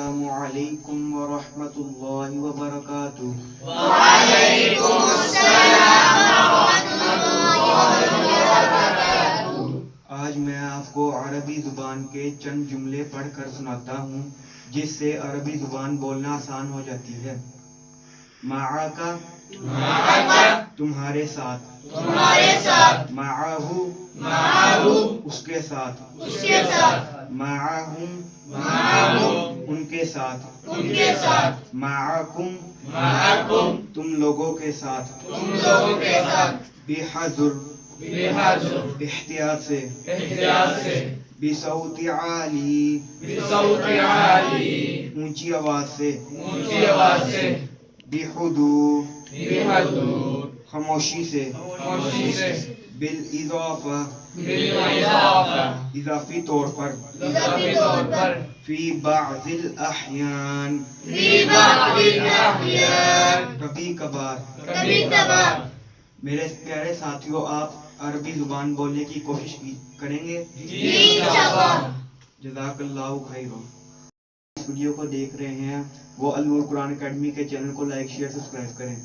السلام علیکم ورحمۃ اللہ وبرکاتہ۔ وعلیکم السلام ورحمۃ اللہ وبرکاتہ۔ آج میں آپ کو عربی زبان کے چند جملے پڑھ کر سناتا ہوں جس سے عربی زبان بولنا آسان ہو جاتی ہے۔ معاکا تمہارے ساتھ، تمہارے ساتھ، معاہو معاہو اس کے ساتھ، اس کے ساتھ، معاہم معاہم ان کے ساتھ، ان کے ساتھ، معاکم معاکم تم لوگوں کے ساتھ، تم لوگوں کے ساتھ، بحذر بحذر احتیاط سے، احتیاط سے، بصوت عالی بصوت عالی اونچی آواز سے، اونچی آواز سے، بحدود بحدود خاموشی سے، خاموشی سے، بالاضافہ بالاضافہ اضافی طور پر، اضافی طور پر، فی بعض الاحیان فی بعض الاحیان کبھی کبھار۔ کبھی کبھار۔ میرے پیارے ساتھیوں، آپ عربی زبان بولنے کی کوشش کریں گے؟ جی انشاءاللہ۔ جزاک اللہ خیر۔ اس ویڈیو کو دیکھ رہے ہیں وہ النور قرآن اکیڈمی کے چینل کو لائک شیئر سبسکرائب کریں۔